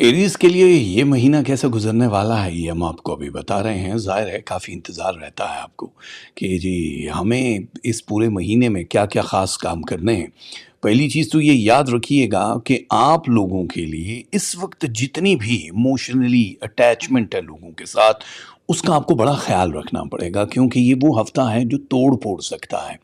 Aries के लिए ये महीना कैसे गुजरने वाला है ये हम आपको अभी बता रहे हैं। ज़ाहिर है काफ़ी इंतज़ार रहता है आपको कि जी हमें इस पूरे महीने में क्या क्या ख़ास काम करने हैं। पहली चीज़ तो ये याद रखिएगा कि आप लोगों के लिए इस वक्त जितनी भी इमोशनली अटैचमेंट है लोगों के साथ, उसका आपको बड़ा ख्याल रखना पड़ेगा, क्योंकि ये वो हफ्ता है जो तोड़ फोड़ सकता है।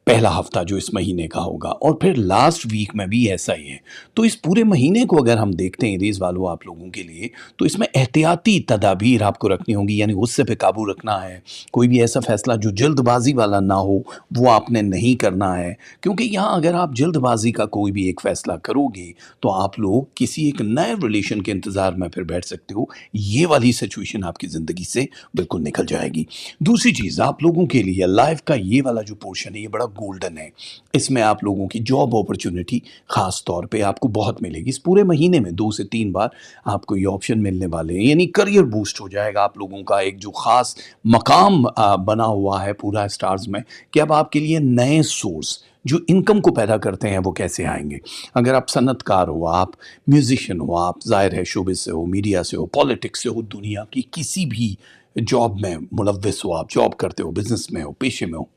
पहला हफ्ता जो इस महीने का होगा और फिर लास्ट वीक में भी ऐसा ही है। तो इस पूरे महीने को अगर हम देखते हैं एरीज वालों आप लोगों के लिए, तो इसमें एहतियाती तदाबीर आपको रखनी होगी, यानी गुस्से पे काबू रखना है। कोई भी ऐसा फैसला जो जल्दबाजी वाला ना हो वो आपने नहीं करना है, क्योंकि यहाँ अगर आप जल्दबाजी का कोई भी एक फैसला करोगे तो आप लोग किसी एक नए रिलेशन के इंतज़ार में फिर बैठ सकते हो। ये वाली सिचुएशन आपकी ज़िंदगी से बिल्कुल निकल जाएगी। दूसरी चीज़ आप लोगों के लिए लाइफ का ये वाला जो पोर्शन है ये बड़ा गोल्डन है। इसमें आप लोगों की जॉब अपॉर्चुनिटी ख़ास तौर पे आपको बहुत मिलेगी। इस पूरे महीने में 2 से 3 बार आपको ये ऑप्शन मिलने वाले हैं, यानी करियर बूस्ट हो जाएगा। आप लोगों का एक जो ख़ास मकाम बना हुआ है पूरा स्टार्स में कि अब आपके लिए नए सोर्स जो इनकम को पैदा करते हैं वो कैसे आएंगे। अगर आप सनतकार हो, आप म्यूजिशियन हो, आप ज़ाहिर है शोबिस से हो, मीडिया से हो, पॉलिटिक्स से हो, दुनिया की किसी भी जॉब में मुलव्वस हो, आप जॉब करते हो, बिजनेस में हो, पेशे में हो,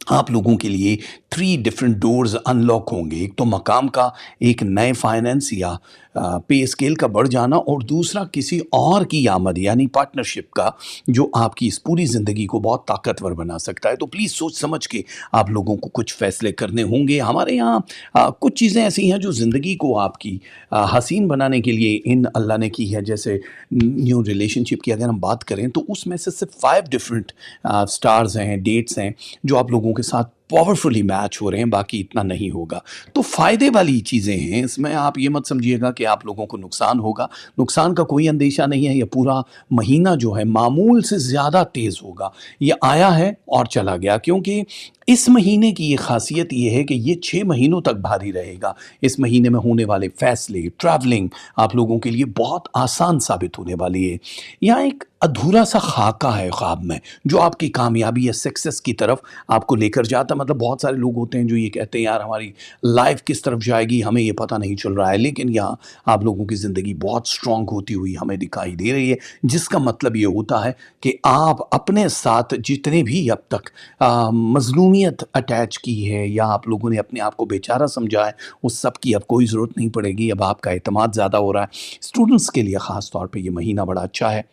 आप लोगों के लिए 3 डिफरेंट डोर्स अनलॉक होंगे। एक तो मकाम का एक नए फाइनेंस या पे स्केल का बढ़ जाना, और दूसरा किसी और की आमद यानी पार्टनरशिप का, जो आपकी इस पूरी ज़िंदगी को बहुत ताकतवर बना सकता है। तो प्लीज़ सोच समझ के आप लोगों को कुछ फ़ैसले करने होंगे। हमारे यहाँ कुछ चीज़ें ऐसी हैं जो ज़िंदगी को आपकी हसीन बनाने के लिए इन अल्लाह ने की है। जैसे न्यू रिलेशनशिप की अगर हम बात करें तो उसमें से सिर्फ 5 डिफरेंट स्टार्स हैं, डेट्स हैं जो आप लोगों के साथ पावरफुली मैच हो रहे हैं, बाकी इतना नहीं होगा। तो फ़ायदे वाली चीज़ें हैं इसमें। आप ये मत समझिएगा कि आप लोगों को नुकसान होगा। नुकसान का कोई अंदेशा नहीं है। ये पूरा महीना जो है मामूल से ज़्यादा तेज़ होगा। ये आया है और चला गया, क्योंकि इस महीने की ये ख़ासियत ये है कि ये 6 महीनों तक भारी रहेगा। इस महीने में होने वाले फ़ैसले, ट्रैवलिंग आप लोगों के लिए बहुत आसान साबित होने वाली है। यहाँ एक अधूरा सा खाका है ख्वाब में जो आपकी कामयाबी या सक्सेस की तरफ आपको लेकर जाता। मतलब बहुत सारे लोग होते हैं जो ये कहते हैं यार हमारी लाइफ किस तरफ जाएगी हमें ये पता नहीं चल रहा है, लेकिन यहाँ आप लोगों की ज़िंदगी बहुत स्ट्रांग होती हुई हमें दिखाई दे रही है, जिसका मतलब ये होता है कि आप अपने साथ जितने भी अब तक मज़लूमियत अटैच की है या आप लोगों ने अपने आप को बेचारा समझा है, उस सब की अब कोई ज़रूरत नहीं पड़ेगी। अब आपका एतमाद ज़्यादा हो रहा है। स्टूडेंट्स के लिए ख़ास तौर पे ये महीना बड़ा अच्छा है।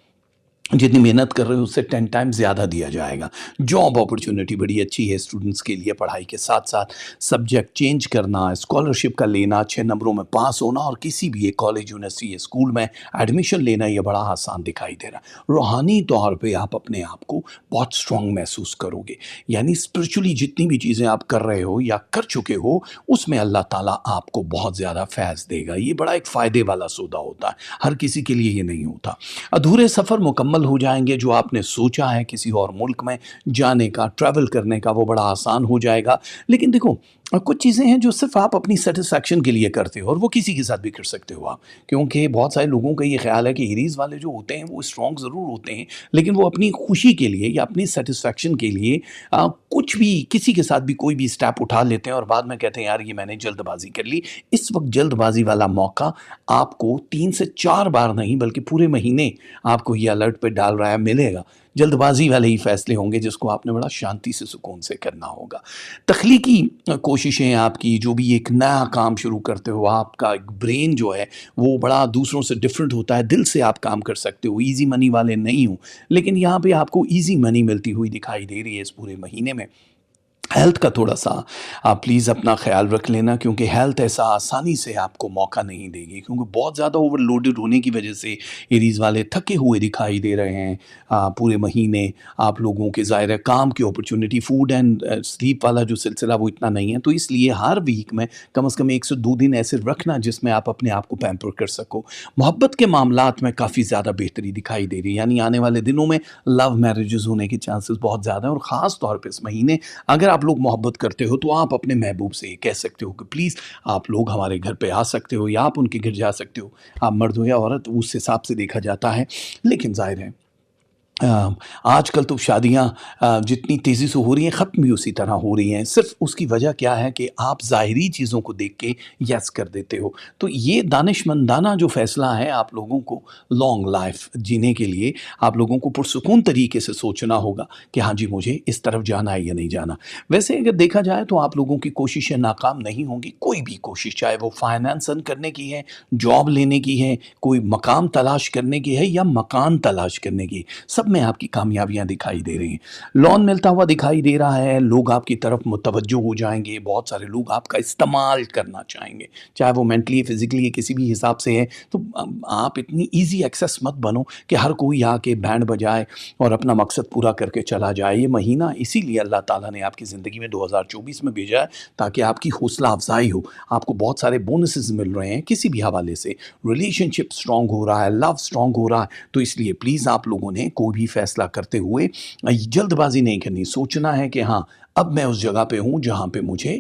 जितनी मेहनत कर रहे हो उससे 10 टाइम्स ज़्यादा दिया जाएगा। जॉब अपॉर्चुनिटी बड़ी अच्छी है स्टूडेंट्स के लिए। पढ़ाई के साथ साथ सब्जेक्ट चेंज करना, स्कॉलरशिप का लेना, अच्छे नंबरों में पास होना और किसी भी एक कॉलेज, यूनिवर्सिटी या स्कूल में एडमिशन लेना, ये बड़ा आसान दिखाई दे रहा है। रूहानी तौर पे आप अपने आप को बहुत स्ट्रॉन्ग महसूस करोगे, यानी स्पिरिचुअली जितनी भी चीज़ें आप कर रहे हो या कर चुके हो उसमें अल्लाह ताला आपको बहुत ज़्यादा फैज़ देगा। ये बड़ा एक फ़ायदे वाला सौदा होता है, हर किसी के लिए ये नहीं होता। अधूरे सफ़र मुकम्मल हो जाएंगे। जो आपने सोचा है किसी और मुल्क में जाने का, ट्रैवल करने का, वो बड़ा आसान हो जाएगा। लेकिन देखो कुछ चीज़ें हैं जो सिर्फ आप अपनी सेटिस्फैक्शन के लिए करते हो और वो किसी के साथ भी कर सकते हो आप, क्योंकि बहुत सारे लोगों का ये ख्याल है कि एरीज़ वाले जो होते हैं वो स्ट्रॉन्ग ज़रूर होते हैं, लेकिन वो अपनी खुशी के लिए या अपनी सेटिस्फैक्शन के लिए कुछ भी किसी के साथ भी कोई भी स्टेप उठा लेते हैं और बाद में कहते हैं यार ये मैंने जल्दबाजी कर ली। इस वक्त जल्दबाजी वाला मौका आपको 3 से 4 बार नहीं बल्कि पूरे महीने आपको ये अलर्ट पे डाल रहा है, मिलेगा। जल्दबाजी वाले ही फैसले होंगे जिसको आपने बड़ा शांति से सुकून से करना होगा। तख्लीकी कोशिशें आपकी, जो भी एक नया काम शुरू करते हो, आपका एक ब्रेन जो है वो बड़ा दूसरों से डिफरेंट होता है। दिल से आप काम कर सकते हो। ईजी मनी वाले नहीं हो, लेकिन यहाँ पे आपको ईजी मनी मिलती हुई दिखाई दे रही है इस पूरे महीने में। हेल्थ का थोड़ा सा आप प्लीज़ अपना ख्याल रख लेना, क्योंकि हेल्थ ऐसा आसानी से आपको मौका नहीं देगी, क्योंकि बहुत ज़्यादा ओवरलोडेड होने की वजह से एरीज़ वाले थके हुए दिखाई दे रहे हैं पूरे महीने। आप लोगों के ज़ाहिर है काम की अपॉर्चुनिटी, फूड एंड स्लीप वाला जो सिलसिला वो इतना नहीं है, तो इसलिए हर वीक में कम से कम 1 से 2 दिन ऐसे रखना जिसमें आप अपने आप को पैम्पर कर सको। मोहब्बत के मामलात में काफ़ी ज़्यादा बेहतरी दिखाई दे रही है, यानी आने वाले दिनों में लव मैरिजेस होने के चांसेस बहुत ज़्यादा हैं। और ख़ास तौर पर इस महीने अगर आप लोग मोहब्बत करते हो तो आप अपने महबूब से ये कह सकते हो कि प्लीज़ आप लोग हमारे घर पे आ सकते हो या आप उनके घर जा सकते हो। आप मर्द हो या औरत उस हिसाब से देखा जाता है, लेकिन ज़ाहिर है آج کل تو شادیاں جتنی تیزی سے ہو رہی ہیں ختم بھی اسی طرح ہو رہی ہیں، صرف اس کی وجہ کیا ہے کہ آپ ظاہری چیزوں کو دیکھ کے یس کر دیتے ہو۔ تو یہ دانشمندانہ جو فیصلہ ہے آپ لوگوں کو لانگ لائف جینے کے لیے آپ لوگوں کو پرسکون طریقے سے سوچنا ہوگا کہ ہاں جی مجھے اس طرف جانا ہے یا نہیں جانا۔ ویسے اگر دیکھا جائے تو آپ لوگوں کی کوششیں ناکام نہیں ہوں گی، کوئی بھی کوشش چاہے وہ فائنانس ارن کرنے کی ہے، جاب لینے کی ہے، کوئی مقام تلاش کرنے کی ہے یا مکان تلاش کرنے کی، سب میں آپ کی کامیابیاں دکھائی دے رہی ہیں۔ لون ملتا ہوا دکھائی دے رہا ہے، لوگ آپ کی طرف متوجہ ہو جائیں گے، بہت سارے لوگ آپ کا استعمال کرنا چاہیں گے، چاہے وہ مینٹلی فزیکلی کسی بھی حساب سے ہے۔ تو آپ اتنی ایزی ایکسیس مت بنو کہ ہر کوئی آ کے بینڈ بجائے اور اپنا مقصد پورا کر کے چلا جائے۔ یہ مہینہ اسی لیے اللہ تعالیٰ نے آپ کی زندگی میں 2024 میں بھیجا ہے تاکہ آپ کی حوصلہ افزائی ہو، آپ کو بہت سارے بونسز مل رہے ہیں کسی بھی حوالے سے، ریلیشن شپ سٹرونگ ہو رہا ہے، لو سٹرونگ ہو رہا ہے۔ تو اس لیے پلیز آپ لوگوں نے کوئی بھی فیصلہ کرتے ہوئے جلد بازی نہیں کرنی، سوچنا ہے کہ ہاں اب میں اس جگہ پہ ہوں جہاں پہ مجھے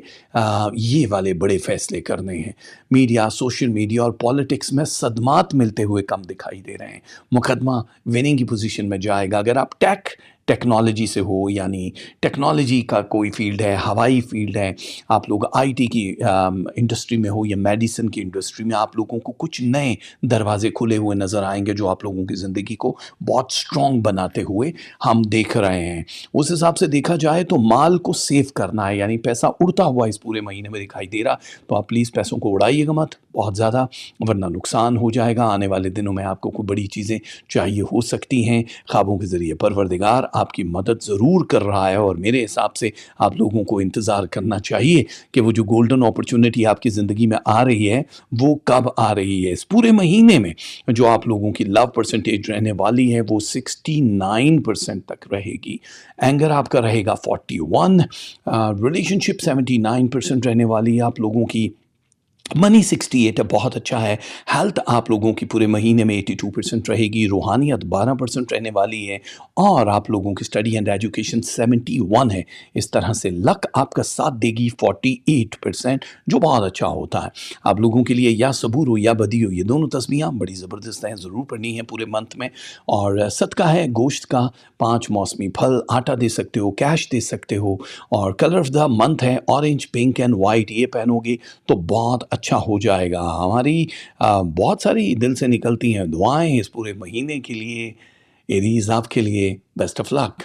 یہ والے بڑے فیصلے کرنے ہیں۔ میڈیا، سوشل میڈیا اور پالیٹکس میں صدمات ملتے ہوئے کم دکھائی دے رہے ہیں، مقدمہ وننگ کی پوزیشن میں جائے گا۔ اگر آپ ٹیکنالوجی سے ہو، یعنی ٹیکنالوجی کا کوئی فیلڈ ہے، ہوائی فیلڈ ہے، آپ لوگ آئی ٹی کی انڈسٹری میں ہو یا میڈیسن کی انڈسٹری میں، آپ لوگوں کو کچھ نئے دروازے کھلے ہوئے نظر آئیں گے جو آپ لوگوں کی زندگی کو بہت سٹرونگ بناتے ہوئے ہم دیکھ رہے ہیں۔ اس حساب سے دیکھا جائے تو مال کو سیو کرنا ہے، یعنی پیسہ اڑتا ہوا اس پورے مہینے میں دکھائی دے رہا، تو آپ پلیز پیسوں کو اڑائیے گا مت بہت زیادہ، ورنہ نقصان ہو جائے گا۔ آنے والے دنوں میں آپ کو کوئی بڑی چیزیں چاہیے ہو سکتی ہیں، خوابوں کے ذریعے پروردگار آپ کی مدد ضرور کر رہا ہے، اور میرے حساب سے آپ لوگوں کو انتظار کرنا چاہیے کہ وہ جو گولڈن اپرچونٹی آپ کی زندگی میں آ رہی ہے وہ کب آ رہی ہے۔ اس پورے مہینے میں جو آپ لوگوں کی لو پرسنٹیج رہنے والی ہے وہ 69% تک رہے گی، اینگر آپ کا رہے گا 41، ریلیشن شپ 79% رہنے والی ہے آپ لوگوں کی، منی 68 ہے، بہت اچھا ہے۔ ہیلتھ آپ لوگوں کی پورے مہینے میں 82% رہے گی، روحانیت 12% رہنے والی ہے، اور آپ لوگوں کی اسٹڈی اینڈ ایجوکیشن 71 ہے۔ اس طرح سے لک آپ کا ساتھ دے گی 48%، جو بہت اچھا ہوتا ہے آپ لوگوں کے لیے۔ یا صبور ہو یا بدی ہو، یہ دونوں تسبیحاں بڑی زبردست ہیں، ضرور پڑھنی ہے پورے منتھ میں۔ اور صدقہ ہے گوشت کا، 5 موسمی پھل، آٹا دے سکتے ہو، کیش دے سکتے ہو، اور کلر آف دا منتھ ہے اورنج، پنک اینڈ وائٹ، یہ پہنو گے تو بہت اچھا ہو جائے گا۔ ہماری بہت ساری دل سے نکلتی ہیں دعائیں اس پورے مہینے کے لیے، ایریز آپ کے لیے۔ Best of look.